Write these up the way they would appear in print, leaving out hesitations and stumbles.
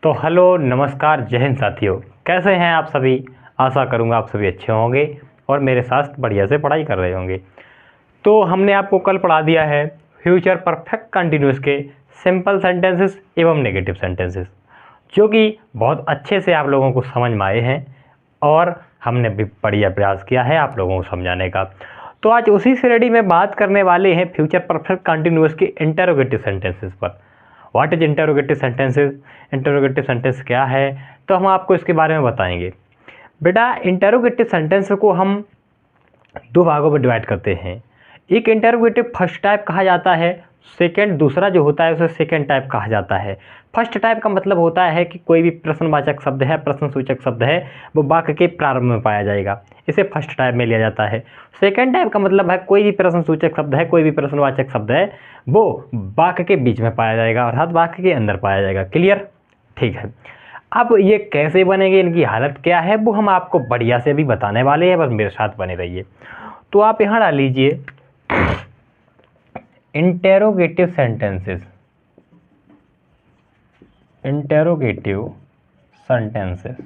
तो हेलो नमस्कार जय हिंद साथियों, कैसे हैं आप सभी। आशा करूंगा आप सभी अच्छे होंगे और मेरे साथ बढ़िया से पढ़ाई कर रहे होंगे। तो हमने आपको कल पढ़ा दिया है फ्यूचर परफेक्ट कंटिन्यूस के सिंपल सेंटेंसेस एवं नेगेटिव सेंटेंसेस, जो कि बहुत अच्छे से आप लोगों को समझ में आए हैं और हमने भी बढ़िया प्रयास किया है आप लोगों को समझाने का। तो आज उसी श्रेणी में बात करने वाले हैं फ्यूचर परफेक्ट कंटिन्यूस के इंटरोगेटिव सेंटेंसेस पर। What is interrogative sentences, interrogative sentence क्या है, तो हम आपको इसके बारे में बताएंगे। बेटा, इंटरोगेटिव सेंटेंस को हम दो भागों में डिवाइड करते हैं। एक इंटरोगेटिव फर्स्ट टाइप कहा जाता है, सेकंड दूसरा जो होता है उसे सेकंड टाइप कहा जाता है। फर्स्ट टाइप का मतलब होता है कि कोई भी प्रश्नवाचक शब्द है, प्रश्नसूचक शब्द है, वो वाक्य के प्रारंभ में पाया जाएगा, इसे फर्स्ट टाइप में लिया जाता है। सेकंड टाइप का मतलब है कोई भी प्रश्नसूचक शब्द है, कोई भी प्रश्नवाचक शब्द है, वो वाक्य के बीच में पाया जाएगा अर्थात वाक्य के अंदर पाया जाएगा। क्लियर? ठीक है। अब ये कैसे बनेंगे, इनकी हालत क्या है, वो हम आपको बढ़िया से भी बताने वाले हैं, बस मेरे साथ बने रहिए। तो आप यहाँ डाल लीजिए इंटेरोगेटिव सेंटेंसेस। इंटेरोगेटिव सेंटेंसेस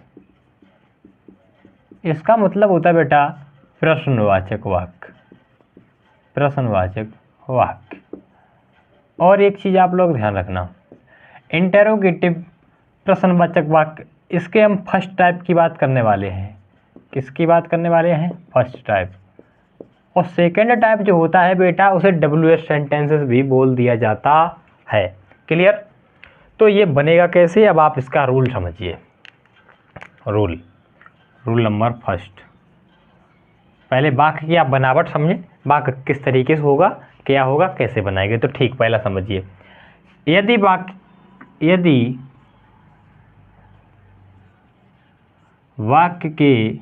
इसका मतलब होता है बेटा प्रश्नवाचक वाक्य, प्रश्नवाचक वाक्य। और एक चीज आप लोग ध्यान रखना, इंटेरोगेटिव प्रश्नवाचक वाक्य, इसके हम फर्स्ट टाइप की बात करने वाले हैं। किसकी बात करने वाले हैं? First type. और सेकेंड टाइप जो होता है बेटा, उसे WH सेंटेंसेस भी बोल दिया जाता है। क्लियर? तो ये बनेगा कैसे, अब आप इसका रूल समझिए। रूल नंबर फर्स्ट, पहले वाक्य की आप बनावट समझें, वाक्य किस तरीके से होगा, क्या होगा, कैसे बनाएंगे। तो ठीक, पहला समझिए, यदि वाक्य के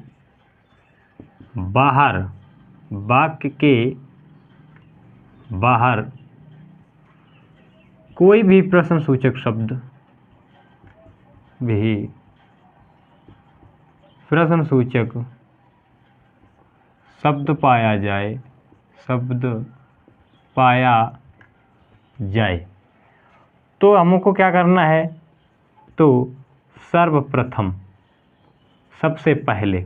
बाहर कोई भी प्रश्नसूचक शब्द पाया जाए तो हमको क्या करना है, तो सर्वप्रथम सबसे पहले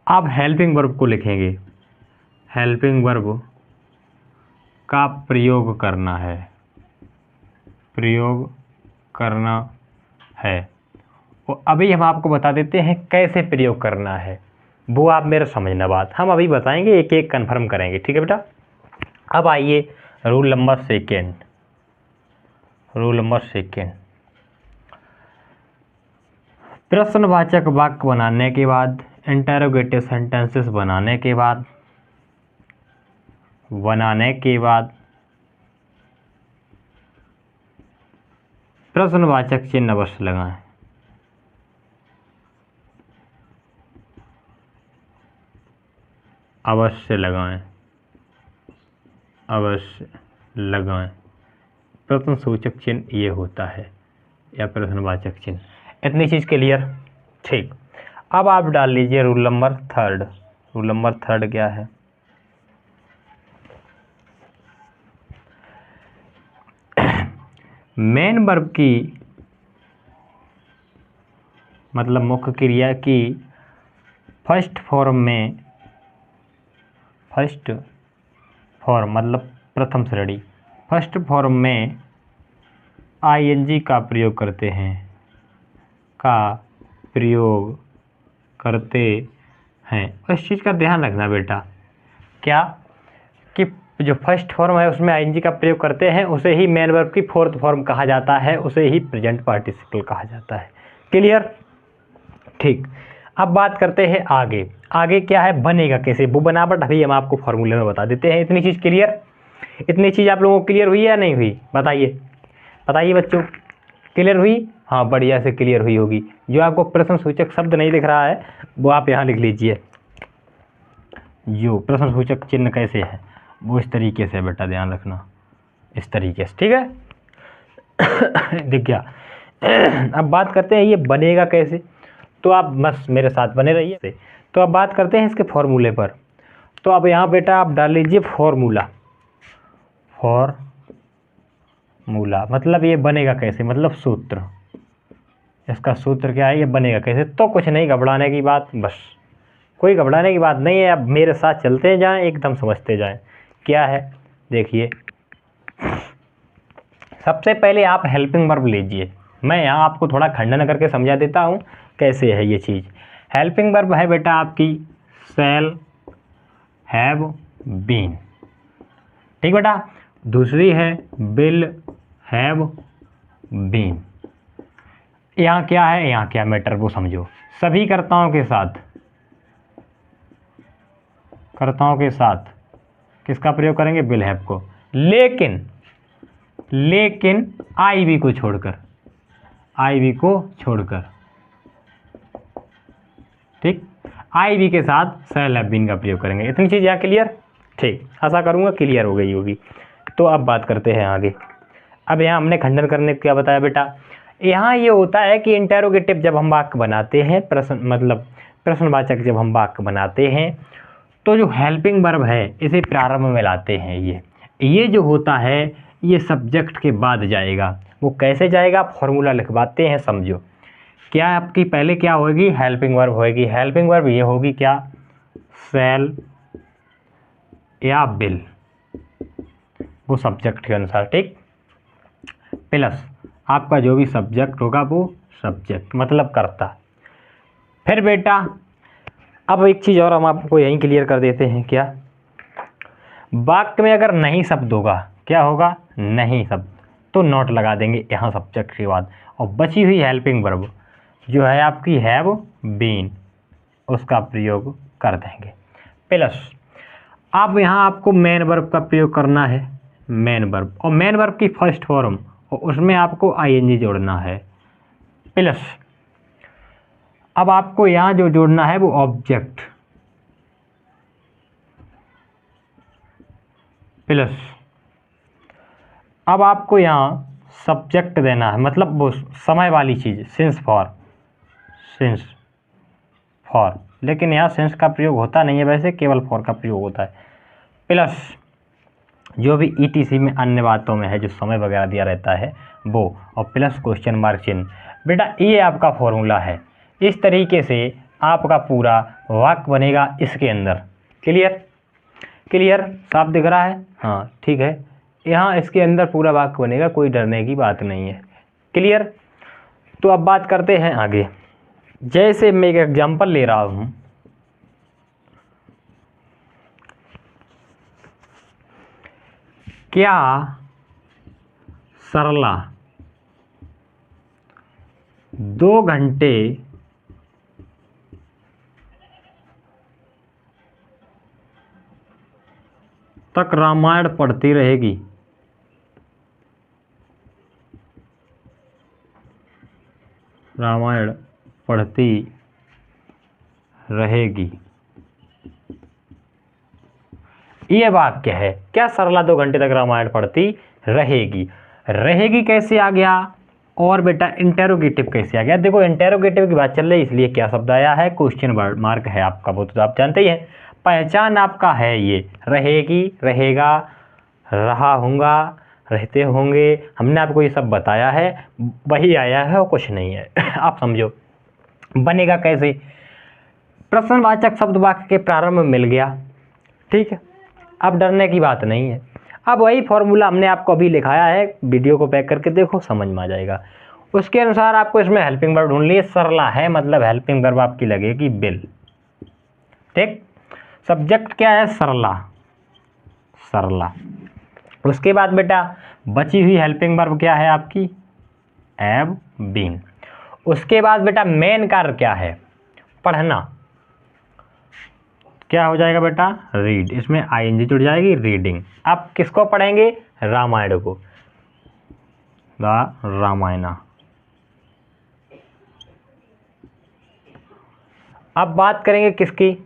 आप हेल्पिंग वर्ब को लिखेंगे। हेल्पिंग वर्ब का प्रयोग करना है। और अभी हम आपको बता देते हैं कैसे प्रयोग करना है, वो आप मेरा समझना बात, हम अभी बताएंगे, एक एक कन्फर्म करेंगे। ठीक है बेटा? अब आइए रूल नंबर सेकेंड। प्रश्नवाचक वाक्य बनाने के बाद, इंटरोगेटिव सेंटेंसेस बनाने के बाद प्रश्नवाचक चिन्ह अवश्य लगाएं। अवश्य लगाएं। प्रश्नसूचक चिन्ह ये होता है, या प्रश्नवाचक चिन्ह। इतनी चीज क्लियर? ठीक। अब आप डाल लीजिए rule number third. Rule number third क्या है? मेन वर्ब की मतलब मुख्य क्रिया की फर्स्ट फॉर्म मतलब प्रथम श्रेणी, फर्स्ट फॉर्म में ING का प्रयोग करते हैं। इस चीज़ का ध्यान रखना बेटा, क्या कि जो फर्स्ट फॉर्म है उसमें ING का प्रयोग करते हैं, उसे ही मेन वर्ब की फोर्थ फॉर्म कहा जाता है, उसे ही प्रेजेंट पार्टिसिपल कहा जाता है। क्लियर? ठीक। अब बात करते हैं आगे क्या है, बनेगा कैसे, वो बनावट अभी हम आपको फॉर्मूले में बता देते हैं। इतनी चीज़ क्लियर? इतनी चीज़ आप लोगों को क्लियर हुई या नहीं हुई? बताइए बच्चों, क्लियर हुई? हाँ, बढ़िया से क्लियर हुई होगी। जो आपको प्रश्नसूचक शब्द नहीं दिख रहा है वो आप यहाँ लिख लीजिए। जो प्रश्नसूचक चिन्ह कैसे है वो इस तरीके से बेटा, ध्यान रखना, इस तरीके से। ठीक है? दिख गया? अब बात करते हैं ये बनेगा कैसे, तो आप बस मेरे साथ बने रहिए। तो अब बात करते हैं इसके फॉर्मूले पर। तो अब यहाँ बेटा आप डाल लीजिए फॉर्मूला। मतलब ये बनेगा कैसे, मतलब सूत्र। इसका सूत्र क्या है, ये बनेगा कैसे, तो कुछ नहीं घबराने की बात, बस कोई घबराने की बात नहीं है। अब मेरे साथ चलते जाएं, एकदम समझते जाएं क्या है। देखिए सबसे पहले आप हेल्पिंग वर्ब लीजिए, मैं यहाँ आपको थोड़ा खंडन करके समझा देता हूँ कैसे है ये चीज़। हेल्पिंग वर्ब है बेटा आपकी शैल हैव बीन, ठीक बेटा। दूसरी है विल हैव बीन। यहाँ क्या है, यहाँ क्या मैटर वो समझो। सभी कर्ताओं के साथ किसका प्रयोग करेंगे, विल हैव को, लेकिन आई वी को छोड़कर, ठीक, आई वी के साथ शैल हैव बीन का प्रयोग करेंगे। इतनी चीज़ यहाँ क्लियर, ठीक, आशा करूँगा क्लियर हो गई होगी। तो अब बात करते हैं आगे। अब यहाँ हमने खंडन करने को क्या बताया बेटा, यहाँ ये होता है कि इंटेरोगेटिव जब हम वाक्य बनाते हैं, प्रश्नवाचक जब हम वाक्य बनाते हैं, तो जो हेल्पिंग वर्ब है इसे प्रारंभ में लाते हैं। ये जो होता है ये सब्जेक्ट के बाद जाएगा। वो कैसे जाएगा, फॉर्मूला लिखवाते हैं, समझो। क्या आपकी पहले क्या होगी, हेल्पिंग वर्ब होगी। हेल्पिंग वर्ब ये होगी क्या, शैल या विल, वो सब्जेक्ट के अनुसार, ठीक, प्लस आपका जो भी सब्जेक्ट होगा वो सब्जेक्ट मतलब कर्ता। फिर बेटा अब एक चीज़ और हम आपको यहीं क्लियर कर देते हैं, क्या, वाक्य में अगर नहीं शब्द होगा, क्या होगा, नहीं शब्द, तो नॉट लगा देंगे यहाँ सब्जेक्ट के बाद, और बची हुई हेल्पिंग वर्ब जो है आपकी हैव बीन, उसका प्रयोग कर देंगे। प्लस अब यहाँ आपको मेन वर्ब का प्रयोग करना है, मेन वर्ब, और मेन वर्ब की फर्स्ट फॉर्म, और उसमें आपको आईएनजी जोड़ना है। प्लस अब आपको यहाँ जो जोड़ना है वो ऑब्जेक्ट, प्लस अब आपको यहाँ सब्जेक्ट देना है, मतलब वो समय वाली चीज़, सिंस फॉर, लेकिन यहाँ सिंस का प्रयोग होता नहीं है, वैसे केवल फॉर का प्रयोग होता है। प्लस जो भी ईटीसी में अन्य बातों में है जो समय वगैरह दिया रहता है वो, और प्लस क्वेश्चन मार्क चिन्ह। बेटा ये आपका फॉर्मूला है, इस तरीके से आपका पूरा वाक्य बनेगा इसके अंदर। क्लियर साफ दिख रहा है, हाँ ठीक है, यहाँ इसके अंदर पूरा वाक्य बनेगा, कोई डरने की बात नहीं है। क्लियर, तो अब बात करते हैं आगे। जैसे मैं एक एग्जांपल ले रहा हूँ, क्या सरला 2 घंटे तक रामायण पढ़ती रहेगी? रामायण पढ़ती रहेगी, ये वाक्य है। क्या सरला 2 घंटे तक रामायण पढ़ती रहेगी? रहेगी कैसे आ गया, और बेटा इंटेरोगेटिव कैसे आ गया? देखो इंटेरोगेटिव की बात चल रही है, इसलिए क्या शब्द आया है, क्वेश्चन मार्क है आपका, वो तो आप जानते ही हैं। पहचान आपका है ये, रहेगी, रहेगा, रहा होगा, रहते होंगे, हमने आपको ये सब बताया है, वही आया है और कुछ नहीं है। आप समझो बनेगा कैसे, प्रश्नवाचक शब्द वाक्य के प्रारंभ में मिल गया, ठीक है, अब डरने की बात नहीं है। अब वही फॉर्मूला हमने आपको अभी लिखाया है, वीडियो को बैक करके देखो, समझ में आ जाएगा। उसके अनुसार आपको इसमें हेल्पिंग वर्ब ढूंढ लिए, सरला है मतलब हेल्पिंग वर्ब आपकी लगेगी विल, ठीक, सब्जेक्ट क्या है, सरला। उसके बाद बेटा बची हुई हेल्पिंग वर्ब क्या है आपकी, हैव बीन। उसके बाद बेटा मेन कार्य क्या है, पढ़ना, क्या हो जाएगा बेटा, रीड, इसमें आईएनजी जुड़ जाएगी, रीडिंग। आप किसको पढ़ेंगे, रामायण को, द रामायणा। अब बात करेंगे किसकी,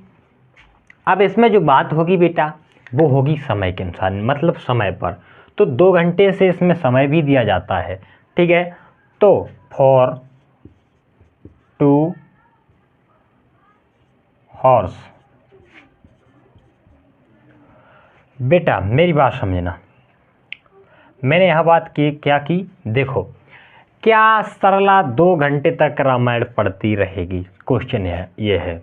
अब इसमें जो बात होगी बेटा वो होगी समय के अनुसार, मतलब समय पर। तो 2 घंटे से इसमें समय भी दिया जाता है, ठीक है, तो फॉर 2 हॉर्स। बेटा मेरी बात समझना, मैंने यहाँ बात की क्या की, देखो क्या सरला 2 घंटे तक रामायण पढ़ती रहेगी? क्वेश्चन है ये है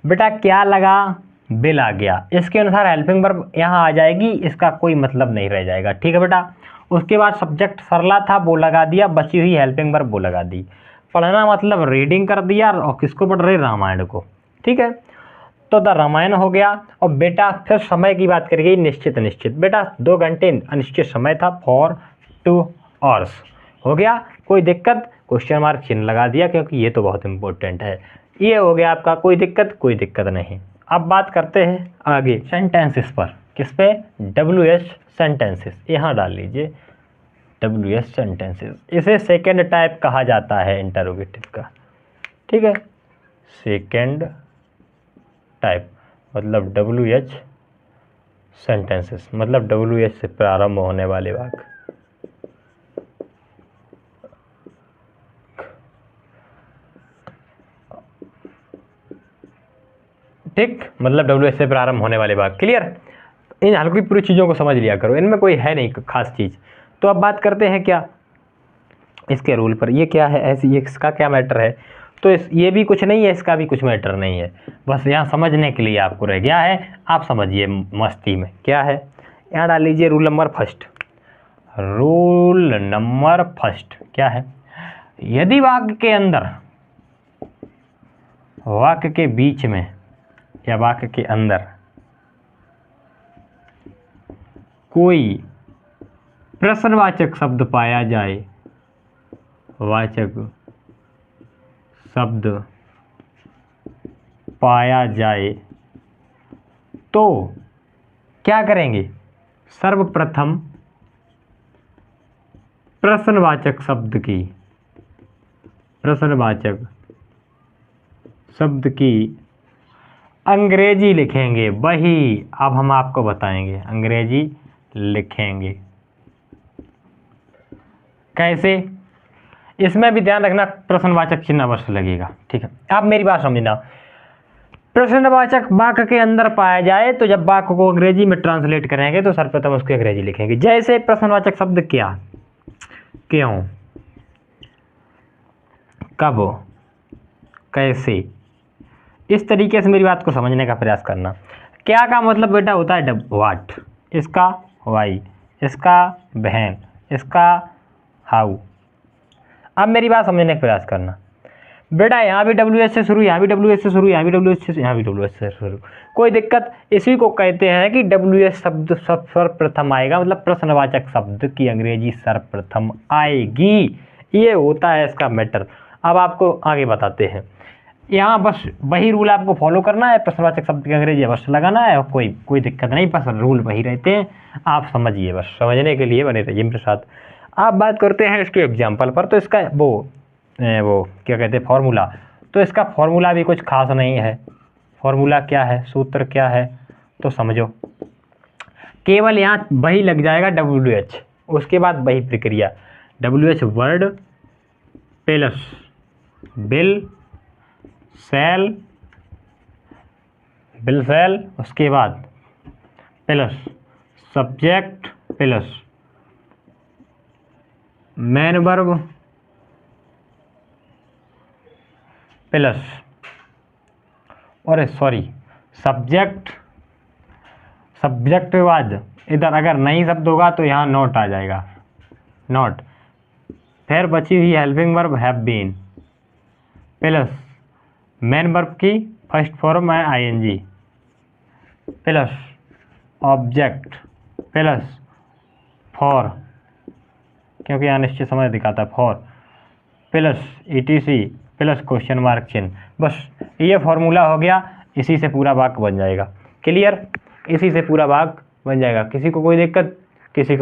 बेटा। क्या लगा, बिल आ गया, इसके अनुसार हेल्पिंग वर्ब यहाँ आ जाएगी, इसका कोई मतलब नहीं रह जाएगा। ठीक है बेटा। उसके बाद सब्जेक्ट सरला था वो लगा दिया, बची हुई हेल्पिंग वर्ब वो लगा दी। पढ़ना मतलब रीडिंग कर दिया, और किसको पढ़ रहे? रामायण को। ठीक है, तो द रामायण हो गया। और बेटा फिर समय की बात करिए, निश्चित निश्चित। बेटा 2 घंटे अनिश्चित समय था, फॉर 2 आवर्स हो गया। कोई दिक्कत? क्वेश्चन मार्क चिन्ह लगा दिया, क्योंकि ये तो बहुत इंपॉर्टेंट है। ये हो गया आपका। कोई दिक्कत? कोई दिक्कत नहीं। अब बात करते हैं आगे सेंटेंसेस पर। किस पे? WH sentences. यहाँ डाल लीजिए WH सेंटेंसेस। इसे सेकेंड टाइप कहा जाता है इंटरोगेटिव का। ठीक है, सेकेंड टाइप मतलब WH सेंटेंसेस, मतलब WH से प्रारंभ होने वाले वाक्य। ठीक, मतलब WH से प्रारंभ होने वाले वाक्य। क्लियर? इन हल्की पूरी चीज़ों को समझ लिया करो, इनमें कोई है नहीं खास चीज़। तो अब बात करते हैं क्या इसके रूल पर। ये क्या है ऐसी, ये इसका क्या मैटर है? तो ये भी कुछ नहीं है, इसका भी कुछ मैटर नहीं है, बस यहाँ समझने के लिए आपको रह गया है। आप समझिए मस्ती में। क्या है? यहाँ डाल लीजिए rule number first. Rule number first क्या है? यदि वाक्य के अंदर, वाक्य के बीच में या वाक्य के अंदर कोई प्रश्नवाचक शब्द पाया जाए, वाचक शब्द पाया जाए, तो क्या करेंगे? सर्वप्रथम प्रश्नवाचक शब्द की अंग्रेजी लिखेंगे। वही अब हम आपको बताएंगे, अंग्रेजी लिखेंगे। कैसे? इसमें भी ध्यान रखना प्रश्नवाचक चिन्ह अवश्य लगेगा। ठीक है, आप मेरी बात समझना। प्रश्नवाचक वाक्य के अंदर पाया जाए, तो जब वाक्य को अंग्रेजी में ट्रांसलेट करेंगे तो सर्वप्रथम उसकी अंग्रेजी लिखेंगे। जैसे प्रश्नवाचक शब्द क्या, क्यों, कब, कैसे। इस तरीके से मेरी बात को समझने का प्रयास करना। क्या का मतलब बेटा होता है व्हाट, इसका वाई, इसका बहन, इसका हाउ। अब मेरी बात समझने का प्रयास करना बेटा। यहाँ भी WH से शुरू, यहाँ भी WH से शुरू, यहाँ भी WH से, यहाँ भी WH से शुरू। कोई दिक्कत? इसी को कहते हैं कि WH शब्द सर्वप्रथम आएगा, मतलब प्रश्नवाचक शब्द की अंग्रेजी सर्वप्रथम आएगी। ये होता है इसका मैटर। अब आपको आगे बताते हैं। यहाँ बस वही रूल आपको फॉलो करना है, प्रश्नवाचक शब्द की अंग्रेजी अवश्य लगाना है, और कोई दिक्कत नहीं, बस रूल वही रहते हैं। आप समझिए, बस समझने के लिए बने रहिए मेरे साथ। आप बात करते हैं इसके एग्जाम्पल पर। तो इसका वो क्या कहते हैं, फॉर्मूला। तो इसका फॉर्मूला भी कुछ खास नहीं है। फॉर्मूला क्या है, सूत्र क्या है, तो समझो। केवल यहाँ वही लग जाएगा WH, उसके बाद वही प्रक्रिया। WH word plus will shall, उसके बाद plus subject plus main verb plus, और सॉरी सब्जेक्ट के बाद इधर अगर नहीं शब्द होगा तो यहाँ नॉट आ जाएगा, नॉट। फिर बची हुई helping verb have been plus main verb की फर्स्ट फॉर्म है ING plus object plus for, क्योंकि यहाँ निश्चित समय दिखाता है, for plus ETC plus question mark चिन्ह। बस ये फॉर्मूला हो गया, इसी से पूरा वाक्य बन जाएगा। क्लियर? इसी से पूरा वाक्य बन जाएगा। किसी को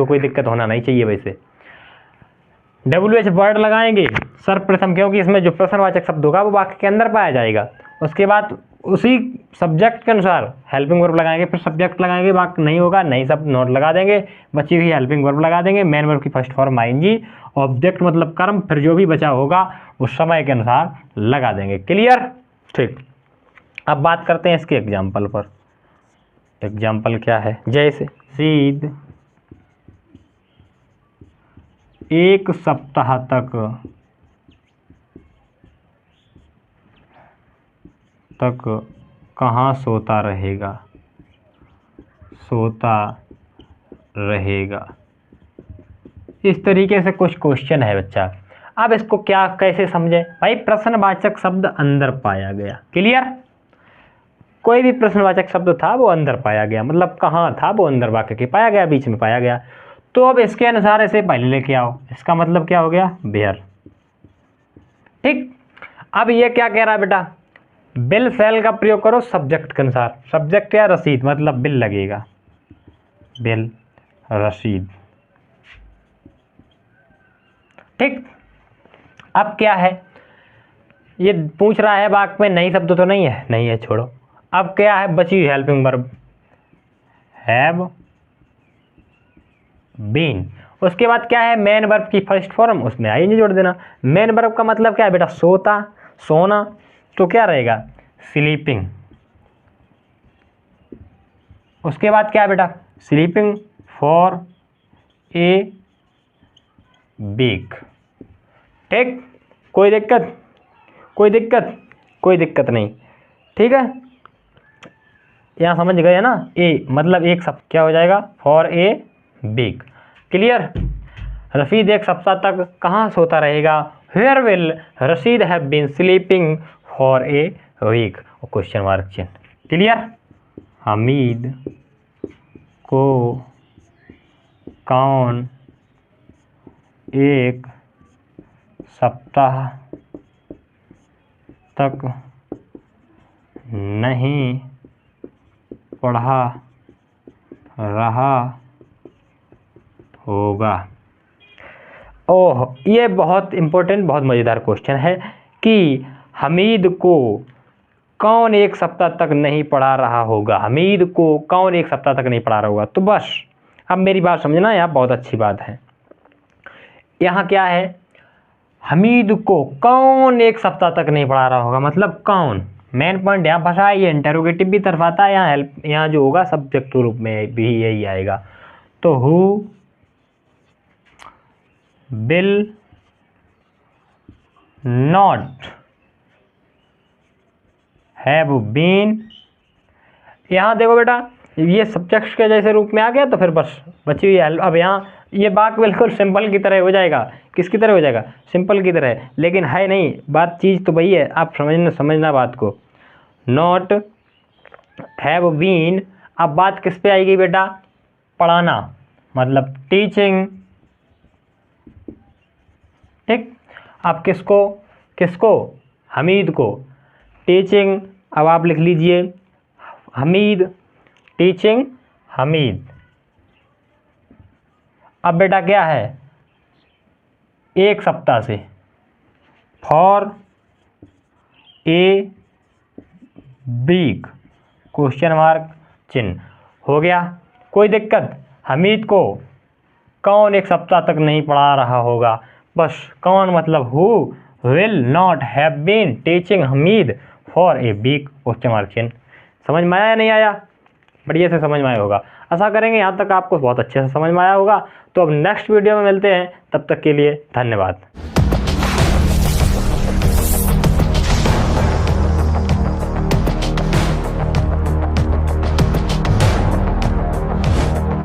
कोई दिक्कत होना नहीं चाहिए। वैसे WH वर्ड लगाएंगे सर्वप्रथम, क्योंकि इसमें जो प्रश्नवाचक शब्द होगा वो वाक्य के अंदर पाया जाएगा। उसके बाद उसी सब्जेक्ट के अनुसार हेल्पिंग वर्ब लगाएंगे, फिर सब्जेक्ट लगाएंगे, वाक्य नहीं होगा नहीं सब नोट लगा देंगे, बची हुई हेल्पिंग वर्ब लगा देंगे, मेन वर्ब की फर्स्ट फॉर्म ING, ऑब्जेक्ट मतलब कर्म, फिर जो भी बचा होगा उस समय के अनुसार लगा देंगे। क्लियर? ठीक। अब बात करते हैं इसके एग्जाम्पल पर। एग्जाम्पल क्या है? जैसे सीध एक सप्ताह तक कहाँ सोता रहेगा, सोता रहेगा। इस तरीके से कुछ क्वेश्चन है बच्चा। अब इसको क्या कैसे समझे भाई, प्रश्नवाचक शब्द अंदर पाया गया, क्लियर। कोई भी प्रश्नवाचक शब्द था वो अंदर पाया गया, मतलब कहाँ था वो अंदर वाक्य के पाया गया, बीच में पाया गया। तो अब इसके अनुसार इसे पहले लेके आओ, इसका मतलब क्या हो गया, वेयर। ठीक, अब ये क्या कह रहा है बेटा, बिल सेल का प्रयोग करो सब्जेक्ट के अनुसार। सब्जेक्ट या रसीद, मतलब बिल लगेगा, बिल रसीद। ठीक, अब क्या है, ये पूछ रहा है वाक्य में नई शब्द तो नहीं है, नहीं है, छोड़ो। अब क्या है, बची हुई हेल्पिंग वर्ब, हैव बीन। उसके बाद क्या है, मेन वर्ब की फर्स्ट फॉर्म, उसमें आईएनजी जोड़ देना। मेन वर्ब का मतलब क्या है बेटा, सोता, सोना। तो क्या रहेगा, स्लीपिंग। उसके बाद क्या है बेटा, स्लीपिंग फॉर ए वीक। ठीक, कोई दिक्कत, कोई दिक्कत, कोई दिक्कत नहीं, ठीक है। यहाँ समझ गए ना, ए मतलब एक सप्ताह क्या हो जाएगा, for a week, clear. Rashid एक सप्ताह तक कहाँ सोता रहेगा, where will Rashid have been sleeping for a week, question mark चिन्ह, क्लियर। हमीद को कौन एक सप्ताह तक नहीं पढ़ा रहा होगा। ओह, ये बहुत इम्पोर्टेंट, बहुत मज़ेदार क्वेश्चन है कि हमीद को कौन एक सप्ताह तक नहीं पढ़ा रहा होगा, हमीद को कौन एक सप्ताह तक नहीं पढ़ा रहा होगा। तो बस अब मेरी बात समझना, यहाँ बहुत अच्छी बात है। यहाँ क्या है, हमीद को कौन एक सप्ताह तक नहीं पढ़ा रहा होगा, मतलब कौन, मेन पॉइंट यहाँ फंसा है। ये इंटरोगेटिव भी तरफ आता है, यहाँ हेल्प, यहाँ जो होगा सब्जेक्ट के रूप में भी यही आएगा। तो who will not have been, यहाँ देखो बेटा, ये सब्जेक्ट के जैसे रूप में आ गया तो फिर बस बची हुई है। अब यहाँ ये वाक्य बिल्कुल सिंपल की तरह हो जाएगा, किसकी तरह हो जाएगा, सिंपल की तरह, लेकिन है नहीं, बात चीज़ तो वही है, आप समझना बात को। नॉट हैव बीन, अब बात किस पे आएगी बेटा, पढ़ाना, मतलब टीचिंग। ठीक, अब किसको, किसको, हमीद को, टीचिंग। अब आप लिख लीजिए हमीद, टीचिंग हमीद। अब बेटा क्या है, एक सप्ताह से, for a week, question mark चिन्ह, हो गया। कोई दिक्कत, हमीद को कौन एक सप्ताह तक नहीं पढ़ा रहा होगा, बस कौन मतलब who will not have been teaching Hamid for a week, question mark चिन्ह। समझ में आया या नहीं आया, बढ़िया से समझ में आया होगा, आशा करेंगे यहाँ तक आपको बहुत अच्छे से समझ में आया होगा। तो अब नेक्स्ट वीडियो में मिलते हैं, तब तक के लिए धन्यवाद।